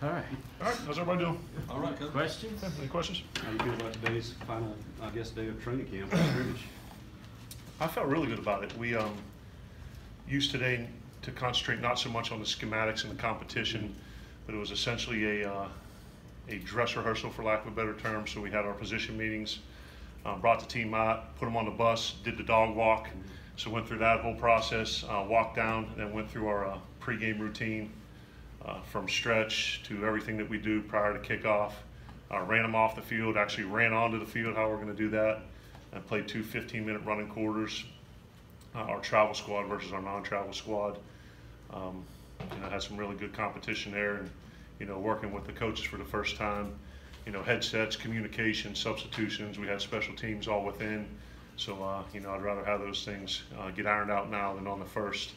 All right. All right, how's everybody doing? All right, Coach. Questions? Any questions? How do you feel about today's final, I guess, day of training camp scrimmage? I felt really good about it. We used today to concentrate not so much on the schematics and the competition, but it was essentially a dress rehearsal, for lack of a better term. So we had our position meetings, brought the team out, put them on the bus, did the dog walk. So went through that whole process, walked down, and then went through our pregame routine. From stretch to everything that we do prior to kickoff. Ran them off the field, actually ran onto the field how we're going to do that, and played 2 15-minute running quarters. Our travel squad versus our non-travel squad. Had some really good competition there, and working with the coaches for the first time. Headsets, communication, substitutions. We had special teams all within. So I'd rather have those things get ironed out now than on the first.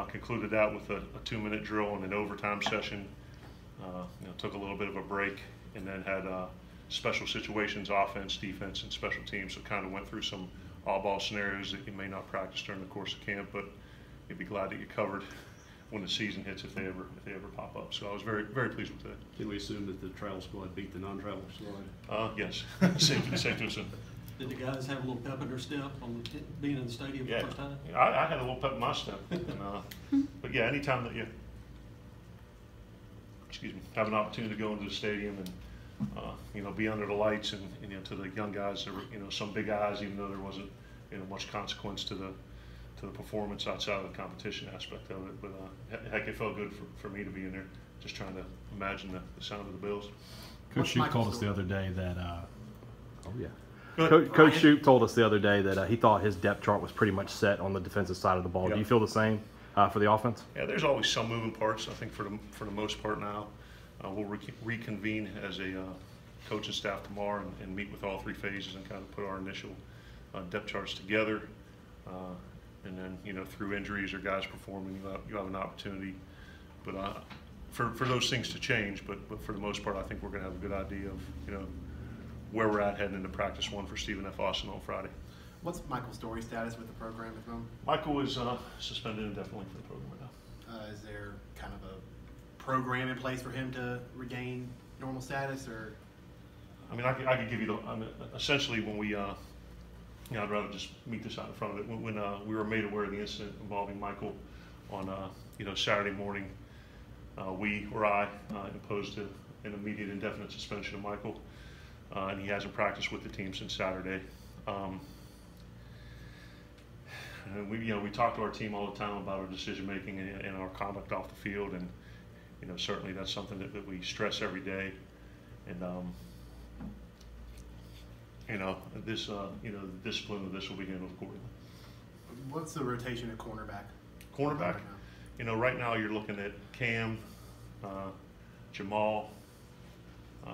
Concluded that with a 2-minute drill and an overtime session. Took a little bit of a break, and then had special situations, offense, defense, and special teams. So kind of went through some all-ball scenarios that you may not practice during the course of camp, but you'd be glad to get covered when the season hits if they ever pop up. So I was very, very pleased with that. Can we assume that the travel squad beat the non-travel squad? Yes, safe to assume. Did the guys have a little pep in their step on being in the stadium for the first time? I had a little pep in my step. But yeah, anytime that you have an opportunity to go into the stadium and be under the lights, and to the young guys, there were some big eyes, even though there wasn't much consequence to the performance outside of the competition aspect of it. But heck, it felt good for me to be in there, just trying to imagine the sound of the Bills. Coach Shoup told us the other day that Coach Shoup told us the other day that he thought his depth chart was pretty much set on the defensive side of the ball. Yep. Do you feel the same for the offense? Yeah, there's always some moving parts. I think for the most part now, we'll reconvene as a coaching staff tomorrow and meet with all 3 phases and kind of put our initial depth charts together. And then through injuries or guys performing, you have an opportunity. But for those things to change, but for the most part, I think we're going to have a good idea of where we're at heading into practice 1 for Stephen F. Austin on Friday. What's Michael's story status with the program at the moment? Michael is suspended indefinitely for the program right now. Is there kind of a program in place for him to regain normal status, or? I mean, I could give you essentially when we, I'd rather just meet this out in front of it. When we were made aware of the incident involving Michael on, Saturday morning, I imposed an immediate indefinite suspension of Michael. And he hasn't practiced with the team since Saturday. And we talk to our team all the time about our decision making and our conduct off the field, and certainly that's something that we stress every day. And this the discipline of this will be handled accordingly. What's the rotation at cornerback? Cornerback, right now you're looking at Cam, Jamal,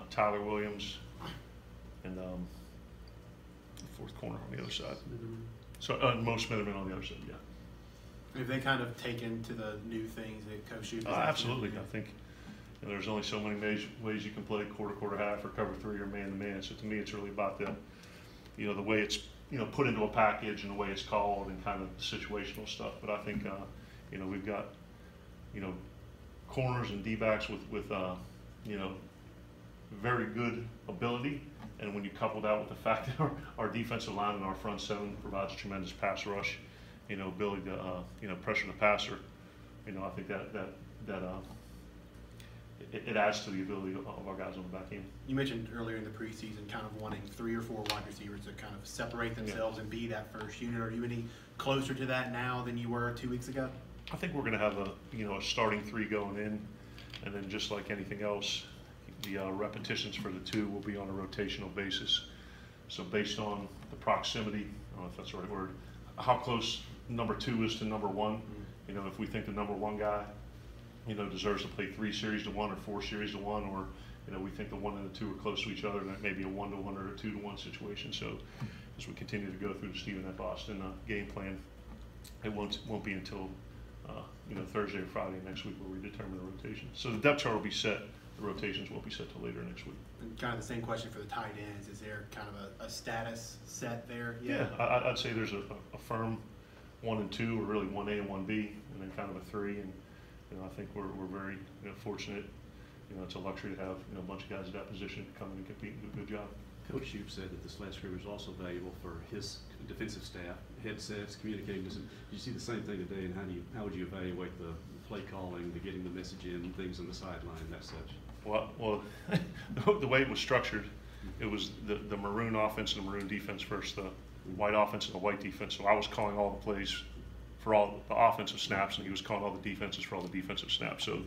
Tyler Williams, and the 4th corner on the other side. So Mo Smitherman on the other side, yeah. Have they kind of taken to the new things that Coach Shoup? Absolutely. I think there's only so many ways you can play quarter, half, or cover 3 or man-to-man. So to me, it's really about the way it's put into a package and the way it's called and kind of situational stuff. But I think we've got corners and D-backs with very good ability. And when you couple that with the fact that our defensive line and our front 7 provides a tremendous pass rush, ability to pressure the passer, I think that it adds to the ability of our guys on the back end. You mentioned earlier in the preseason kind of wanting 3 or 4 wide receivers to kind of separate themselves and be that first unit. Are you any closer to that now than you were 2 weeks ago? I think we're going to have a starting 3 going in, and then just like anything else, the repetitions for the 2 will be on a rotational basis. So based on the proximity, I don't know if that's the right word, how close number 2 is to number 1. If we think the number 1 guy, deserves to play 3 series to 1 or 4 series to 1, or we think the 1 and the 2 are close to each other, then it may be a 1-to-1 or a 2-to-1 situation. So as we continue to go through the Stephen F. Austin game plan, it won't be until Thursday or Friday next week where we determine the rotation. So the depth chart will be set. The rotations won't be set till later next week. And kind of the same question for the tight ends. Is there kind of a status set there? Yeah, I'd say there's a firm 1 and 2, or really 1A and 1B, and then kind of a 3. And I think we're very fortunate it's a luxury to have, a bunch of guys at that position to come in and compete and do a good job. Coach Shoup said that this last scrimmage was also valuable for his defensive staff, headsets, communicating. Did you see the same thing today, and how would you evaluate the play calling, the getting the message in, things on the sideline, and that such? Well, the way it was structured, it was the maroon offense and the maroon defense versus the white offense and the white defense. So I was calling all the plays for all the offensive snaps, and he was calling all the defenses for all the defensive snaps. So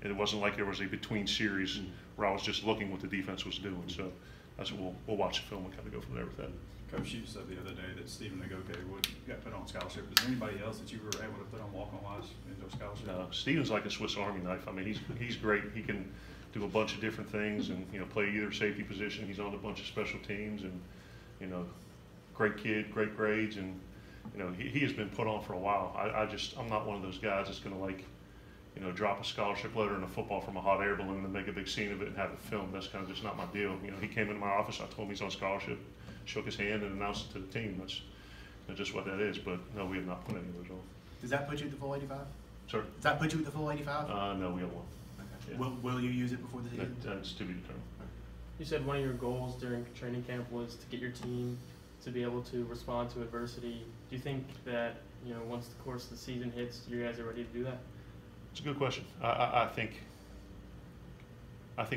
it wasn't like there was a between series where I was just looking what the defense was doing. So that's what we'll watch the film and kind of go from there with that. Coach Shoup said the other day that Stephen Nagoke got put on scholarship. Is there anybody else that you were able to put on walk-on wise into a scholarship? No, Stephen's like a Swiss Army knife. I mean, he's great. He can do a bunch of different things and play either safety position. He's on a bunch of special teams and great kid, great grades, and he has been put on for a while. I'm not one of those guys that's going to drop a scholarship letter in a football from a hot air balloon and make a big scene of it and have it filmed. That's kind of just not my deal. He came into my office. I told him he's on scholarship, shook his hand, and announced it to the team. That's just what that is. But no, we have not put any of those on. Does that put you at the full 85? Sir? Does that put you at the full 85? No, we have one. Okay. Yeah. Will you use it before the season? That's to be determined. You said one of your goals during training camp was to get your team to be able to respond to adversity. Do you think that, once the course of the season hits, you guys are ready to do that? It's a good question. I think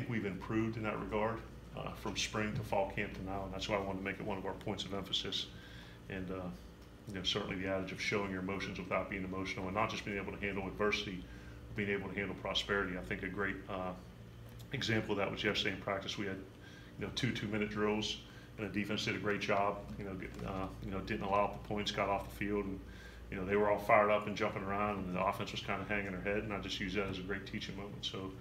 we've improved in that regard from spring to fall camp to now, and that's why I wanted to make it one of our points of emphasis. And certainly the adage of showing your emotions without being emotional, and not just being able to handle adversity, but being able to handle prosperity. I think a great example of that was yesterday in practice. We had 2 2-minute drills, and the defense did a great job. Didn't allow up the points, got off the field, and they were all fired up and jumping around, and the offense was kind of hanging their head. And I just use that as a great teaching moment. So,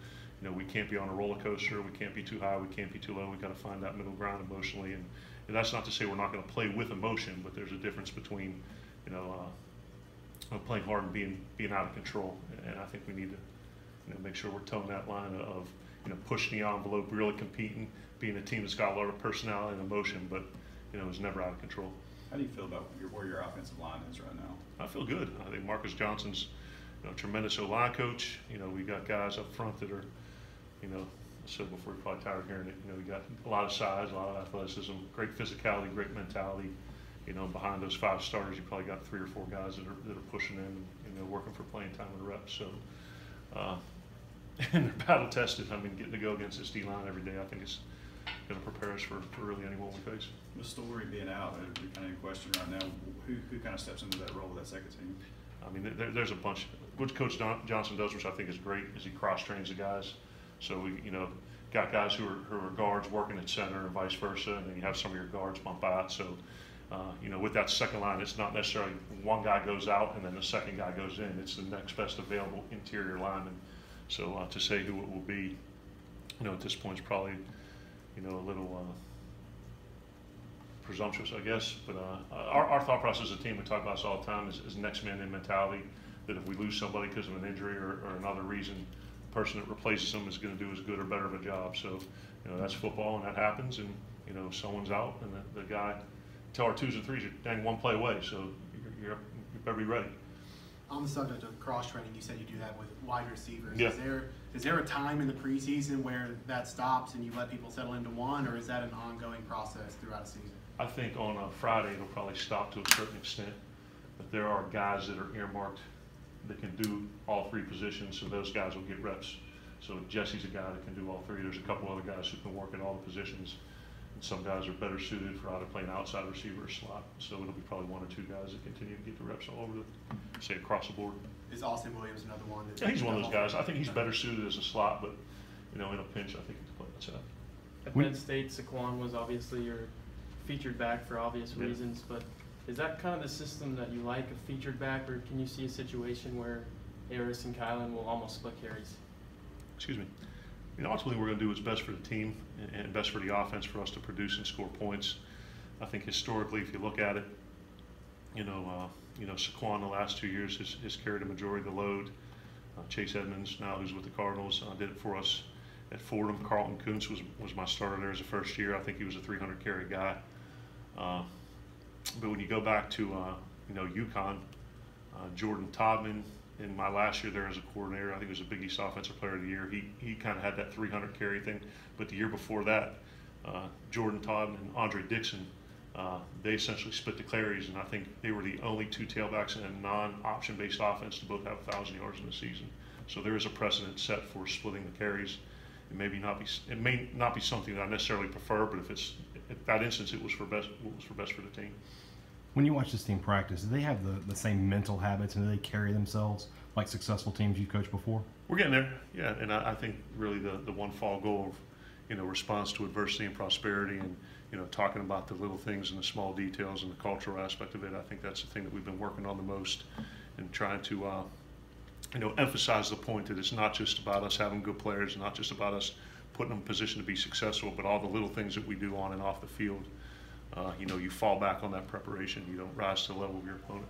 we can't be on a roller coaster. We can't be too high. We can't be too low. We got to find that middle ground emotionally. And that's not to say we're not going to play with emotion, but there's a difference between playing hard and being out of control. And I think we need to make sure we're toeing that line of pushing the envelope, really competing, being a team that's got a lot of personality and emotion, but is never out of control. How do you feel about where your offensive line is right now? I feel good. I think Marcus Johnson's a tremendous O-line coach. We got guys up front that are, I said before, you're probably tired of hearing it. We got a lot of size, a lot of athleticism, great physicality, great mentality. Behind those 5 starters, you probably got 3 or 4 guys that are pushing in and working for playing time and reps. So, and they're battle tested. I mean, getting to go against this D-line every day, I think it's going to prepare us for really anyone we face. With Story being out, it'd be kind of a question right now. Who kind of steps into that role with that second team? I mean, there's a bunch. What Coach Johnson does, which I think is great, is he cross-trains the guys. So we, got guys who are guards working at center and vice versa, and then you have some of your guards bump out. So, with that second line, it's not necessarily one guy goes out and then the second guy goes in. It's the next best available interior lineman. So to say who it will be, at this point is probably, a little presumptuous, I guess. But our thought process as a team, we talk about this all the time, is next man in mentality. That if we lose somebody because of an injury or another reason, the person that replaces them is going to do as good or better of a job. So, that's football, and that happens. And someone's out, and the guy, tell our 2s and 3s, you're dang one play away. So you better be ready. On the subject of cross training, you said you do that with wide receivers. Yeah. Is there a time in the preseason where that stops and you let people settle into one, or is that an ongoing process throughout a season? I think on a Friday it'll probably stop to a certain extent, but there are guys that are earmarked that can do all 3 positions, so those guys will get reps. So Jesse's a guy that can do all 3. There's a couple other guys who can work at all the positions. And some guys are better suited for either playing outside receiver or slot. So it'll be probably 1 or 2 guys that continue to get the reps all over say across the board. Is Austin Williams another one? Yeah, he's one of those guys. I think he's better suited as a slot, but in a pinch, I think he can play outside. At Penn State, Saquon was obviously your featured back for obvious reasons, but is that kind of the system that you like, a featured back, or can you see a situation where Harris and Kylan will almost split carries? Excuse me. Ultimately, we're going to do what's best for the team and best for the offense for us to produce and score points. I think historically, if you look at it, Saquon the last 2 years has carried a majority of the load. Chase Edmonds, now who's with the Cardinals, did it for us at Fordham. Carlton Kuntz was my starter there as a first year. I think he was a 300 carry guy. But when you go back to UConn, Jordan Todman, in my last year there as a coordinator, I think it was a Big East Offensive Player of the Year. He kind of had that 300 carry thing, but the year before that, Jordan Todd and Andre Dixon, they essentially split the carries, and I think they were the only two tailbacks in a non-option based offense to both have 1,000 yards in a season. So there is a precedent set for splitting the carries. It may not be something that I necessarily prefer, but if that instance, it was for best. What was for best for the team. When you watch this team practice, do they have the same mental habits, and do they carry themselves like successful teams you've coached before? We're getting there, yeah. And I think really the one fall goal of response to adversity and prosperity, and talking about the little things and the small details and the cultural aspect of it. I think that's the thing that we've been working on the most, and trying to emphasize the point that it's not just about us having good players, not just about us putting them in position to be successful, but all the little things that we do on and off the field. You fall back on that preparation. You don't rise to the level of your opponent.